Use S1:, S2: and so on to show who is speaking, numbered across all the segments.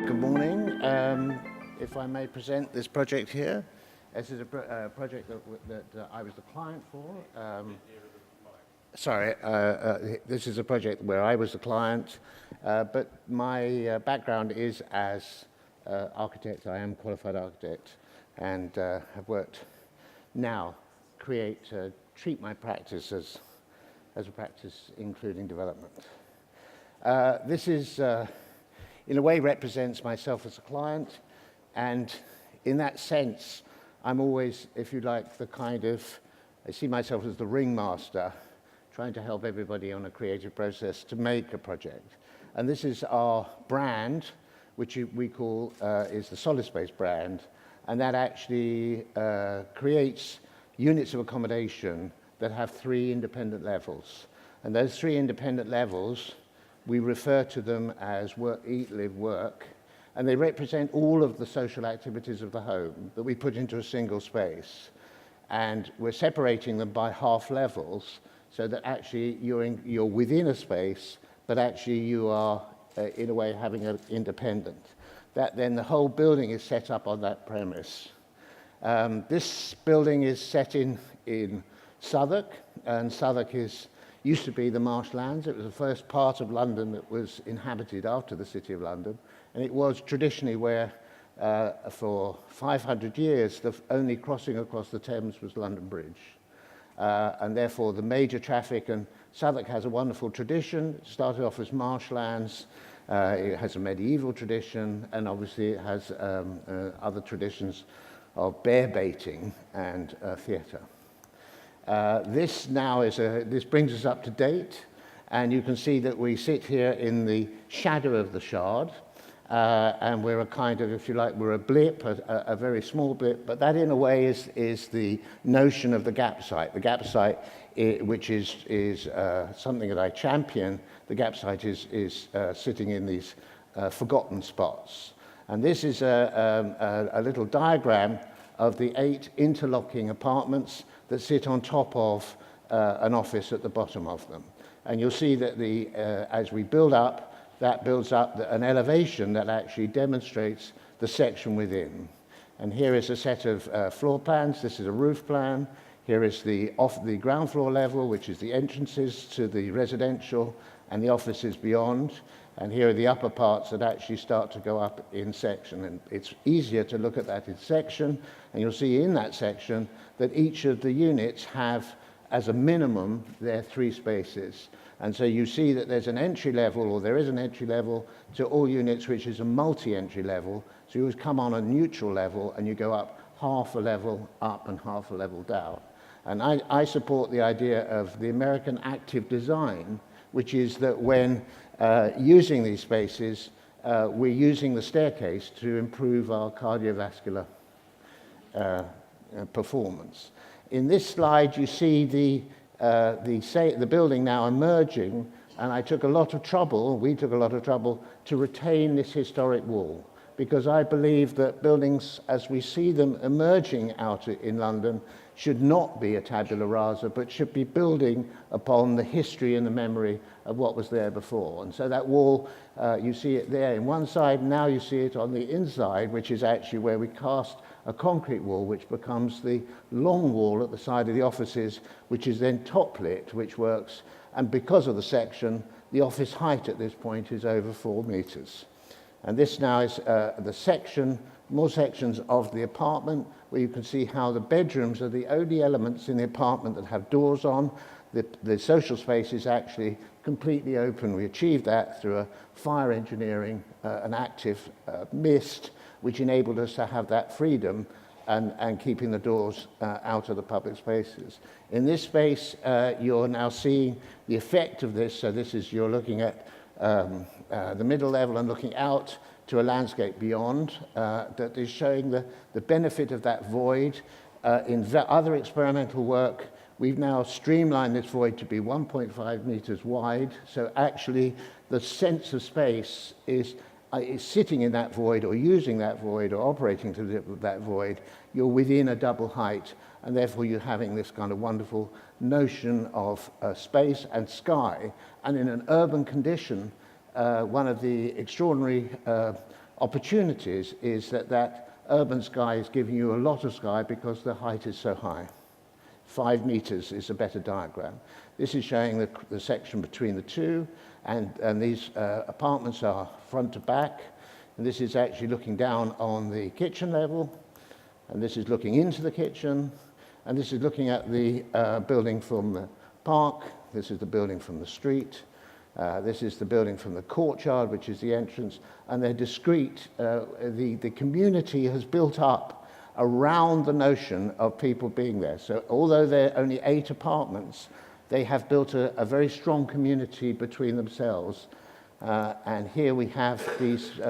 S1: Good morning. If I may present this project here, this is a project that I was the client for. This is a project where I was the client, but my background is as architect. I am a qualified architect and have worked now, treat my practice as a practice including development. This is in a way represents myself as a client, and in that sense I'm always, if you like, I see myself as the ringmaster, trying to help everybody on a creative process to make a project. And this is our brand, which we call is the Solid Space brand, and that actually creates units of accommodation that have 3 independent levels. And those 3 independent levels, we refer to them as work, eat, live, work, and they represent all of the social activities of the home that we put into a single space. And we're separating them by half levels so that actually you're within a space, but actually you are, in a way, having an independent. That then the whole building is set up on that premise. This building is set in Southwark, and Southwark used to be the marshlands. It was the first part of London that was inhabited after the City of London, and it was traditionally where, for 500 years, the only crossing across the Thames was London Bridge. And therefore the major traffic, and Southwark has a wonderful tradition. It started off as marshlands, it has a medieval tradition, and obviously it has other traditions of bear baiting and theatre. This brings us up to date, and you can see that we sit here in the shadow of the Shard, and we're a kind of, if you like, we're a blip, a very small blip, but that in a way is the notion of the gap site. The gap site, which is something that I champion. The gap site is sitting in these forgotten spots. And this is a little diagram of the 8 interlocking apartments that sit on top of an office at the bottom of them. And you'll see that as we build up, that builds up an elevation that actually demonstrates the section within. And here is a set of floor plans. This is a roof plan. Here is the ground floor level, which is the entrances to the residential and the offices beyond. And here are the upper parts that actually start to go up in section. And it's easier to look at that in section. And you'll see in that section that each of the units have, as a minimum, their 3 spaces. And so you see that there's an entry level, or there is an entry level to all units, which is a multi-entry level. So you come on a neutral level and you go up half a level up and half a level down. And I support the idea of the American active design, which is that when using these spaces, we're using the staircase to improve our cardiovascular performance. In this slide, you see the building now emerging, and we took a lot of trouble to retain this historic wall, because I believe that buildings, as we see them emerging out in London, should not be a tabula rasa, but should be building upon the history and the memory of what was there before. And so that wall, you see it there in one side, now you see it on the inside, which is actually where we cast a concrete wall, which becomes the long wall at the side of the offices, which is then top lit, which works. And because of the section, the office height at this point is over 4 meters. And this now is the section, more sections of the apartment, where you can see how the bedrooms are the only elements in the apartment that have doors on. The social space is actually completely open. We achieved that through a fire engineering, an active mist, which enabled us to have that freedom and keeping the doors out of the public spaces. In this space, you're now seeing the effect of this. So you're looking at the middle level and looking out to a landscape beyond that is showing the benefit of that void. In other experimental work, we've now streamlined this void to be 1.5 meters wide. So actually, the sense of space is sitting in that void, or using that void, or operating to that void. You're within a double height, and therefore you're having this kind of wonderful notion of space and sky. And in an urban condition, one of the extraordinary opportunities is that urban sky is giving you a lot of sky because the height is so high. 5 meters is a better diagram. This is showing the section between the two, and these apartments are front to back, and this is actually looking down on the kitchen level, and this is looking into the kitchen, and this is looking at the building from the park. This is the building from the street. This is the building from the courtyard, which is the entrance, and they're discrete. The community has built up around the notion of people being there. So although there are only 8 apartments, they have built a very strong community between themselves. And here we have these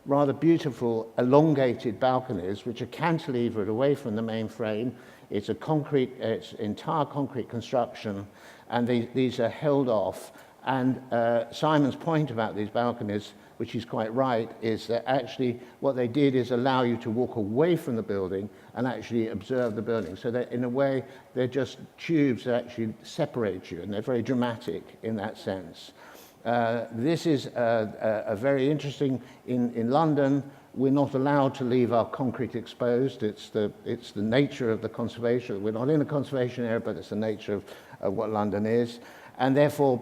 S1: rather beautiful elongated balconies, which are cantilevered away from the main frame. It's entire concrete construction, and these are held off. And Simon's point about these balconies, which is quite right, is that actually what they did is allow you to walk away from the building and actually observe the building. So that in a way, they're just tubes that actually separate you, and they're very dramatic in that sense. This is a very interesting, in London, we're not allowed to leave our concrete exposed. It's the nature of the conservation. We're not in a conservation area, but it's the nature of what London is. And therefore,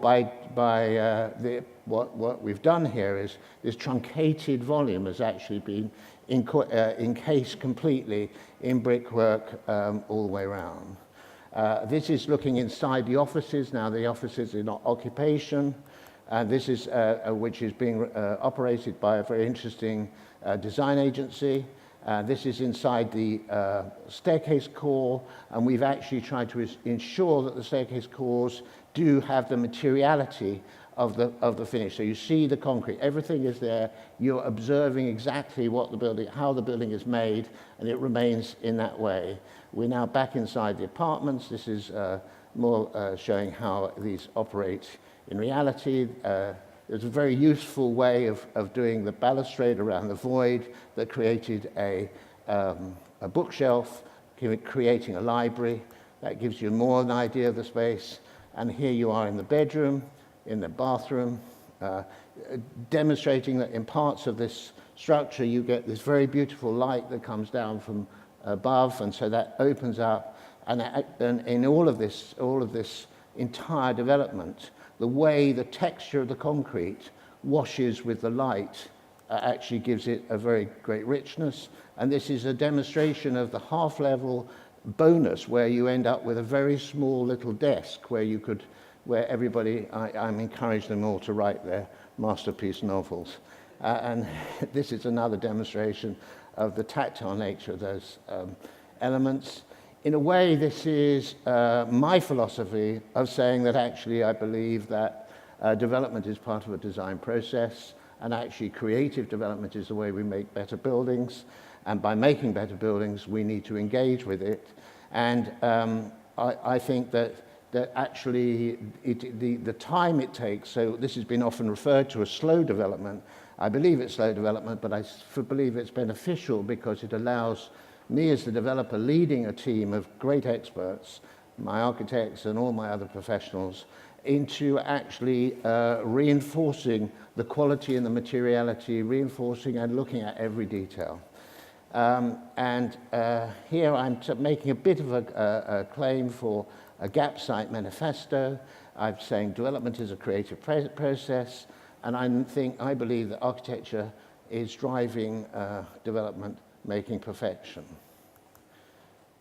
S1: what we've done here is this truncated volume has actually been encased completely in brickwork all the way around. This is looking inside the offices. Now the offices are not occupation. This is which is being operated by a very interesting design agency. This is inside the staircase core, and we've actually tried to ensure that the staircase cores do have the materiality of the finish. So you see the concrete, everything is there. You're observing exactly how the building is made, and it remains in that way. We're now back inside the apartments. This is more showing how these operate in reality. There's a very useful way of doing the balustrade around the void that created a bookshelf, creating a library. That gives you more an idea of the space. And here you are in the bedroom, in the bathroom, demonstrating that in parts of this structure you get this very beautiful light that comes down from above, and so that opens up. And in all of this entire development, the way the texture of the concrete washes with the light actually gives it a very great richness. And this is a demonstration of the half-level bonus, where you end up with a very small little desk where everybody, I'm encouraging them all to write their masterpiece novels. And this is another demonstration of the tactile nature of those elements. In a way, this is my philosophy of saying that actually I believe that development is part of a design process, and actually creative development is the way we make better buildings. And by making better buildings, we need to engage with it. And I think that actually the time it takes, so this has been often referred to as slow development. I believe it's slow development, but I believe it's beneficial because it allows me as the developer leading a team of great experts, my architects and all my other professionals, into actually reinforcing the quality and the materiality, reinforcing and looking at every detail. Here I'm making a bit of a claim for a gap Site Manifesto. I'm saying development is a creative process, and I believe that architecture is driving development, making perfection.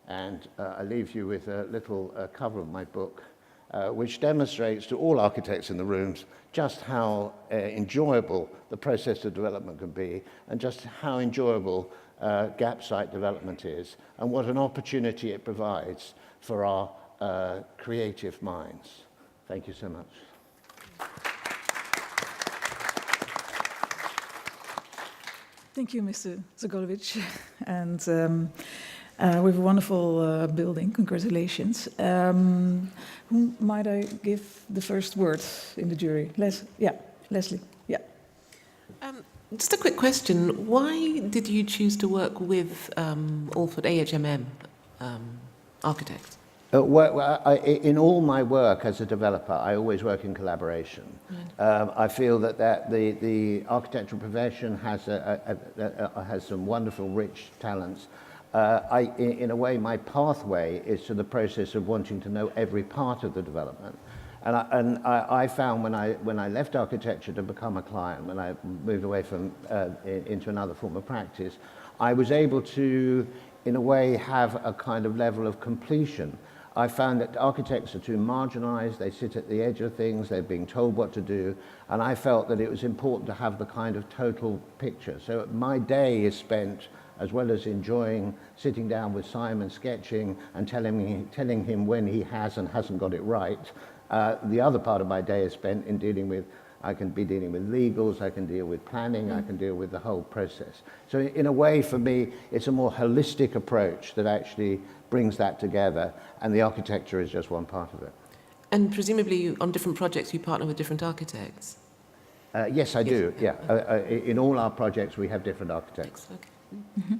S1: And I leave you with a little cover of my book, which demonstrates to all architects in the rooms just how enjoyable the process of development can be, and just how enjoyable gap site development is, and what an opportunity it provides for our creative minds. Thank you so much.
S2: Thank you, Mr. Zagorovic. And we have a wonderful building. Congratulations. Whom might I give the first word in the jury? Leslie. Yeah.
S3: Just a quick question. Why did you choose to work with Allford AHMM architects?
S1: In all my work as a developer, I always work in collaboration. I feel that the architectural profession has some wonderful, rich talents. In a way, my pathway is to the process of wanting to know every part of the development. And I found when I left architecture to become a client, when I moved away from into another form of practice, I was able to, in a way, have a kind of level of completion. I found that architects are too marginalized, they sit at the edge of things, they're being told what to do, and I felt that it was important to have the kind of total picture. So my day is spent, as well as enjoying sitting down with Simon, sketching, and telling him when he has and hasn't got it right. The other part of my day is spent in dealing with, I can be dealing with legals, I can deal with planning, I can deal with the whole process. So in a way, for me, it's a more holistic approach that actually brings that together, and the architecture is just one part of it.
S3: And presumably on different projects you partner with different architects?
S1: Yes, I do, yeah. In all our projects we have different architects.
S3: Okay.
S2: Mm-hmm.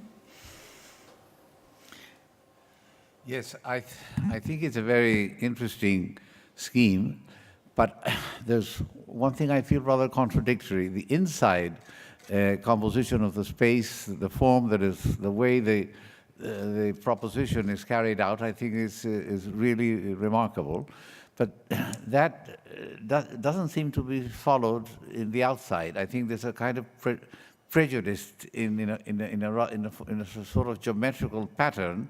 S4: Yes, I think it's a very interesting scheme, but there's one thing I feel rather contradictory. The inside composition of the space, the form that is, the way the proposition is carried out, I think is really remarkable. But that doesn't seem to be followed in the outside. I think there's a kind of prejudice in a sort of geometrical pattern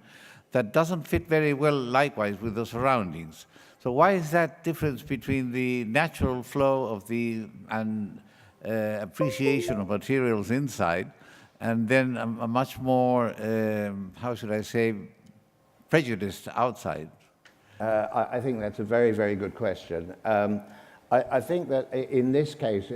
S4: that doesn't fit very well likewise with the surroundings. So why is that difference between the natural flow of the appreciation of materials inside and then a much more, how should I say, prejudiced outside?
S1: I think that's a very, very good question. I think that in this case,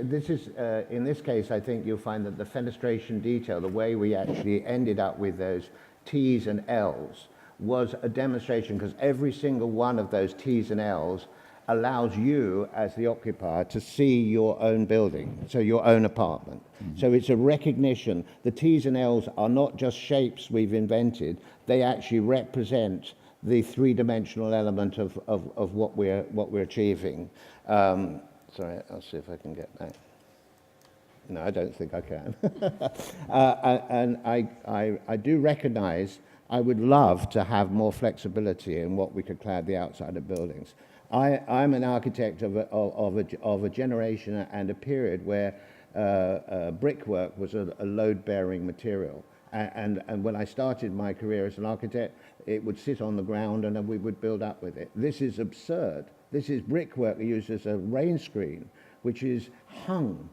S1: I think you'll find that the fenestration detail, the way we actually ended up with those T's and L's, was a demonstration, because every single one of those T's and L's allows you as the occupier to see your own building, so your own apartment. Mm-hmm. So it's a recognition. The T's and L's are not just shapes we've invented, they actually represent the three-dimensional element of what we're achieving. Sorry, I'll see if I can get that. No, I don't think I can. And I do recognize I would love to have more flexibility in what we could clad the outside of buildings. I'm an architect of a generation and a period where brickwork was a load-bearing material. And when I started my career as an architect, it would sit on the ground and then we would build up with it. This is absurd. This is brickwork used as a rain screen, which is hung.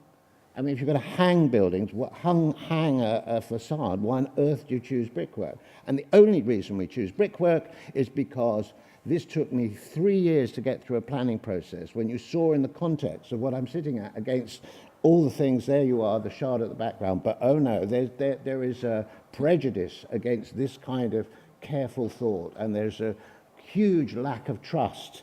S1: I mean, if you're going to hang buildings, hang a facade, why on earth do you choose brickwork? And the only reason we choose brickwork is because this took me 3 years to get through a planning process. When you saw in the context of what I'm sitting at against all the things, there you are, the shard at the background, but oh no, there is a prejudice against this kind of careful thought, and there's a huge lack of trust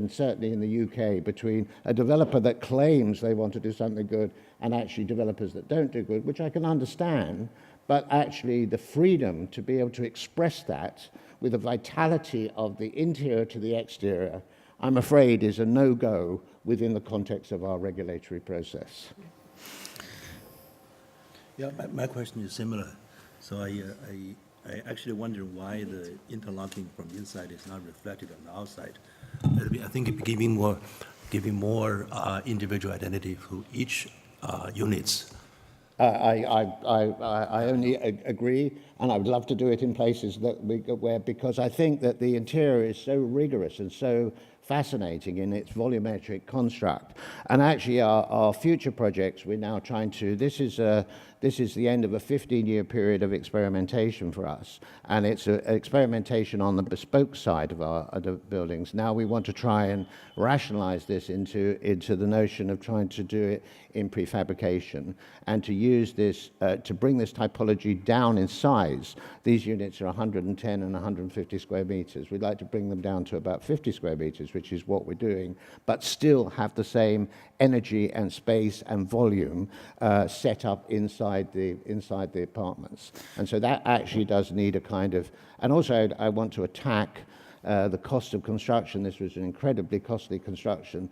S1: certainly in the UK, between a developer that claims they want to do something good and actually developers that don't do good, which I can understand, but actually the freedom to be able to express that with the vitality of the interior to the exterior, I'm afraid is a no-go within the context of our regulatory process.
S5: Yeah, my question is similar. So I actually wonder why the interlocking from inside is not reflected on the outside. I think it giving more individual identity to each units.
S1: I only agree, and I would love to do it in places because I think that the interior is so rigorous and so fascinating in its volumetric construct. And actually our future projects, we're now trying to, this is the end of a 15-year period of experimentation for us, and it's an experimentation on the bespoke side of the buildings. Now we want to try and rationalize this into the notion of trying to do it in prefabrication and to use this, to bring this typology down in size. These units are 110 and 150 square meters. We'd like to bring them down to about 50 square meters, which is what we're doing, but still have the same energy and space and volume set up inside the apartments. And so that actually does need a kind of, and also I want to attack the cost of construction. This was an incredibly costly construction.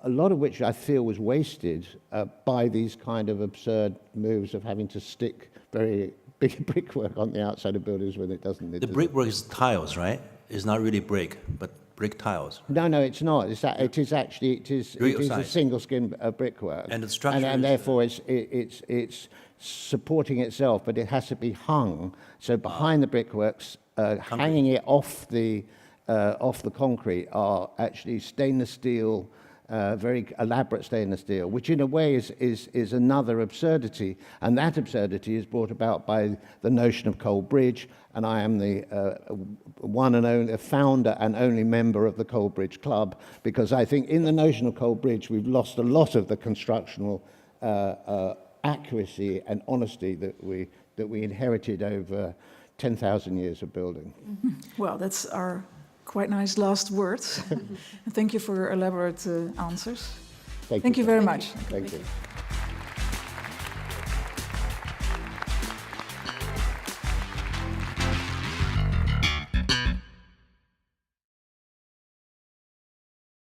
S1: a lot of which I feel was wasted by these kind of absurd moves of having to stick very big brickwork on the outside of buildings when it doesn't.
S5: The brickwork is tiles, right? It's not really brick, but brick tiles.
S1: No, it's not. It is actually
S5: Real
S1: a
S5: size.
S1: single skin brickwork,
S5: And the structure
S1: and
S5: is-
S1: therefore it's supporting itself, but it has to be hung. So behind the brickworks, hanging it off the concrete are actually stainless steel. Very elaborate stainless steel, which in a way is another absurdity, and that absurdity is brought about by the notion of Coal Bridge, and I am the one and only founder and only member of the Coal Bridge Club, because I think in the notion of Coal Bridge we've lost a lot of the constructional accuracy and honesty that we inherited over 10,000 years of building.
S2: Well, that's our quite nice last words. Thank you for your elaborate answers. Thank you very much.
S1: Thank you.